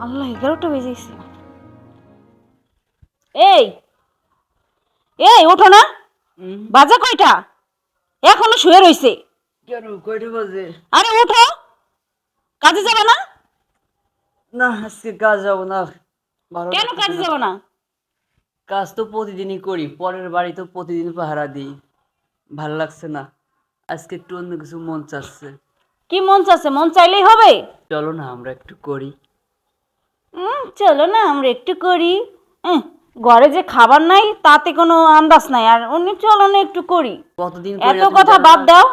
আল্লাহ 11টা বেজে গেছে। এই এই ওঠো না, বাজে কয়টা? এখনো শুয়ে রইছে। কেন কয়টা বাজে? আরে ওঠো, কাজে যাবে না? না আজকে কাজ যাবো না, ভালো কেন লাগতেছে কাজে না। যাবে না? কাজ তো প্রতিদিনই করি, পরের বাড়ি তো প্রতিদিন পাহারা দিই, ভালো লাগছে না। আজকে একটু অন্য কিছু মন চাচ্ছে। কি মন চাচ্ছে? মন চাইলেই হবে? চলো না আমরা একটু করি। চলো না আমরা একটু করি। ঘরে যে খাবার নাই তাতে কোনো আন্দাজ নাই, আর অন্য চলো না একটু করি। কতদিন করি এত না তুমি কথা জানো বাদ না? দাও,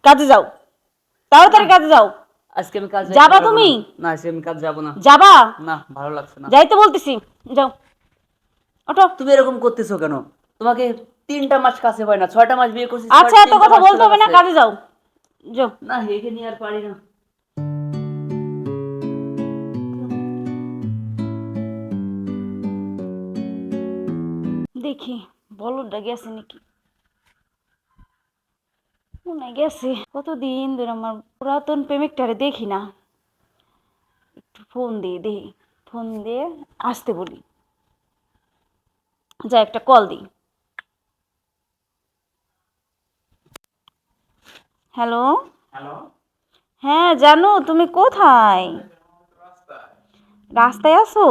কাজে যাও, তাড়াতাড়ি কাজে যাও। আজকে আমি কাজ যাবা তুমি? না আজকে আমি কাজ যাবো না। যাবা? না ভালো লাগছে না। যাইতে বলতেছি, যাও, ওঠো। তুমি এরকম করতেছো কেন? তোমাকে 3টা মাস কাছে পাই না, 6টা মাস বিয়ে করছি, আচ্ছা এত 3টা কথা মাস বলতে চলে হবে না, গেছে। কাজে যাও, যাও। না হেগে নিয়ে আর পারি না। দেখি বলদটা গেছে নাকি, মনে গেছে। কতদিন ধরে আমার পুরাতন প্রেমিকটারে দেখি না। একটু ফোন দিয়ে দেখি, ফোন দিয়ে আসতে বলি, যা একটা কল দিই। হ্যালো। হ্যালো। হ্যাঁ জানো, তুমি কোথায়? রাস্তায় আছো?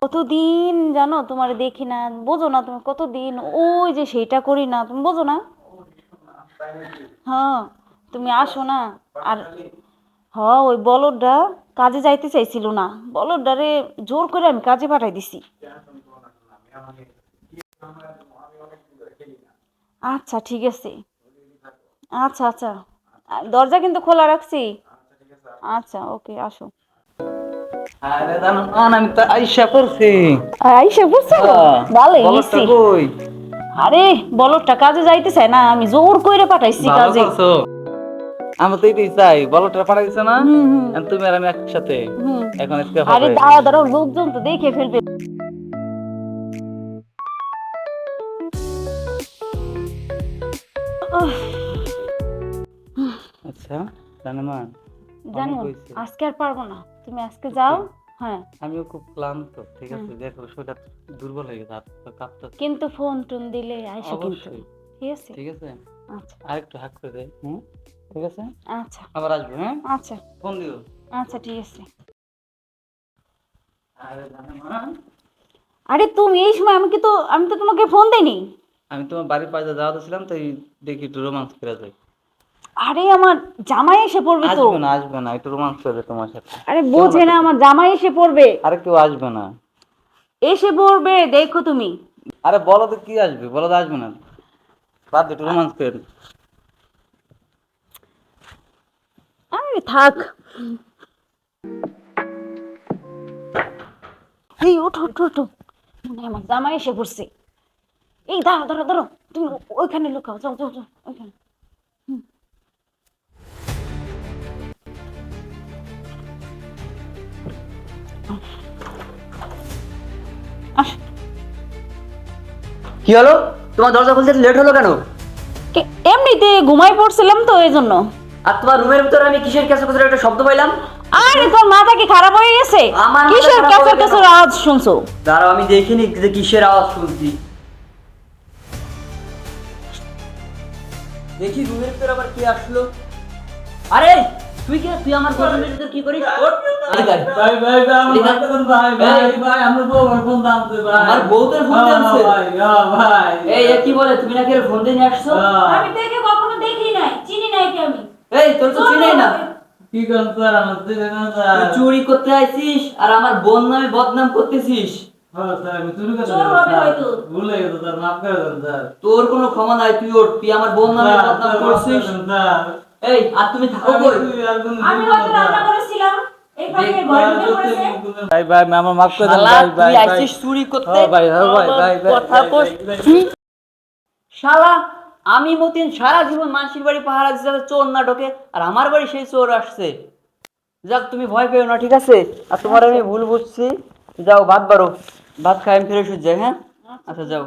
কতদিন জানো তোমার দেখি না, বোঝো না তুমি কতদিন ওই যে সেইটা করি না, তুমি বোঝো না? হ্যাঁ, তুমি আসো না। আর ওই বলদটা কাজে যাইতে চাইছিল না, বলদটারে জোর করে আমি কাজে পাঠাই দিছি। আচ্ছা ঠিক আছে, আচ্ছা আচ্ছা, দরজা কিন্তু খোলা রাখছি। আচ্ছা ওকে, আসো। আরে জানো না আমি তো আইসা পড়ছি। আইসা বুঝছো, ভালোই বলদটা নিছি। কই? আরে বলদটা কাজে যাইতে চায় না, আমি জোর কইরে পাঠাইছি ভালো কাজে। করছো। আমরা তো এটাই চাই, বলদটা পাঠাই দিছো না? হুম হুম এখন তুমি আর আমি একসাথে। হুম। এখন আজকে আরে হবে। দাঁড়া দাঁড়াও, লোকজন তো দেখে ফেলবে। উফ, আচ্ছা জানেমান অনেক জানো হয়েছে। আজকে আর পারবো না, তুমি আজকে যাও। হ্যাঁ আমিও খুব ক্লান্ত, ঠিক হ্যাঁ। আছে, দেখো শরীরটা দুর্বল হয়ে গেছে, হাত পা কাঁপতেছে। কিন্তু ফোন টোন দিলে আইসো কিন্তু, অবশ্যই। ঠিক আছে? ঠিক আছে, আচ্ছা আরেকটু হাক করে দেয়। ঠিক আছে, আচ্ছা আবার আসবো। হ্যাঁ, আচ্ছা ফোন দিও। আচ্ছা ঠিক আছে। আরে জানেমান আরে তুমি এই সময়, আমি তো তোমাকে ফোন দেইনি। আমি তোমার বাড়ির পাশে যাওয়া ছিলাম, তাই দেখি একটু রোমান্স করা যায়। আরে আমার জামাই এসে পড়বে তো। আসবে না, আসবে না, একটু রোমান্স করে তোমার সাথে। আরে কেমন বোঝে না, লাগতেছে? আমার জামাই এসে পড়বে। আরে কেউ আসবে না। এসে পড়বে, দেখো তুমি। আরে বলো তো কি আসবে, বলো তো আসবে না। বাদ দে, একটু রোমান্স করে। আরে থাক। এই ওঠো ওঠো ওঠো, মনে হয় আমার জামাই এসে পড়ছে। এই দাঁড়ো দাঁড়ো দাঁড়ো, তুমি ওইখানে লুকাও, যাও যাও যাও ওইখানে। হুম। আস। কি হলো? তোমার দরজা খুলতে লেট হলো কেন? এমনিতে ঘুমাই পড়ছিলাম তো এই জন্য। আর তোমার রুমের ভিতরে আমি কিসের ক্যাসা ক্যাসা একটা শব্দ পাইলাম? আরে তোর মাথা কি খারাপ হয়ে গেছে? আমার মাথা কিসের খারাপ ক্যাসর হবে কেন? ক্যাসর আওয়াজ শুনছো? দাঁড়াও আমি দেখিনি যে কিসের আওয়াজ শুনছি। দেখি রুমের ভিতরে আবার কি আসলো। আরে তুই আমার রুমের ভিতরে কি করিস? ওঠ, এদিকে আয়। ভাই ভাই ভাই আমার এদিকে আয়। ভাই ভাই ভাই ভাই আমরা বউ ফোন দামতে ভাই আমার বউদের ফোন দিয়েছে? ভাই ভাই এই এ কি বলে, তুমি নাকি এর ফোন দিয়ে নিয়ে আসছো? আমি তো একে কখনো দেখি নাই, চিনি নাই কি আমি। এই তোর তো চিনেই না। কি করেন স্যার আমার দিলে না তুই স্যার চুরি করতে আইছিস আর আমার বোন নামে বদনাম করতেছিস। হ্যাঁ স্যার আমি চুরি করতে চোর হবে হয়তো। ভুলে গেছে স্যার, মাফ করে দেন স্যার। তোর কোনো ক্ষমা নাই, তুই ওঠ। তুই আমার বোন নামে স্যার, বদনাম স্যার, মাফ করে করছিস। দেন, স্যার। এই আর তুমি থাকো আমি কই? তুই আর কোনো আমি জীবন হয়তো না, রান্না স্যার। করেছিলাম, এই ফাঁকে দেখ, ঘরে ঢুকে পড়েছে। ভাই ভাই আমার মাফ করে দেন শালা ভাই তুই ভাই ভাই আইছিস চুরি করতে? হ্যাঁ ভাই হ্যাঁ ভাই ভাই ভাই কথা কস। শালা আমি মতিন সারা জীবন মানুষের বাড়ি পাহারা দিতে যাবে, চোর না ঢোকে, আর আমার বাড়ি সেই চোর আসছে। যাক তুমি ভয় পেও না, ঠিক আছে? আর তোমার আমি ভুল বুঝছি। যাও ভাত বাড়ো, ভাত খাই আমি ফ্রেশ হয়ে যাই। হ্যাঁ আচ্ছা যাও।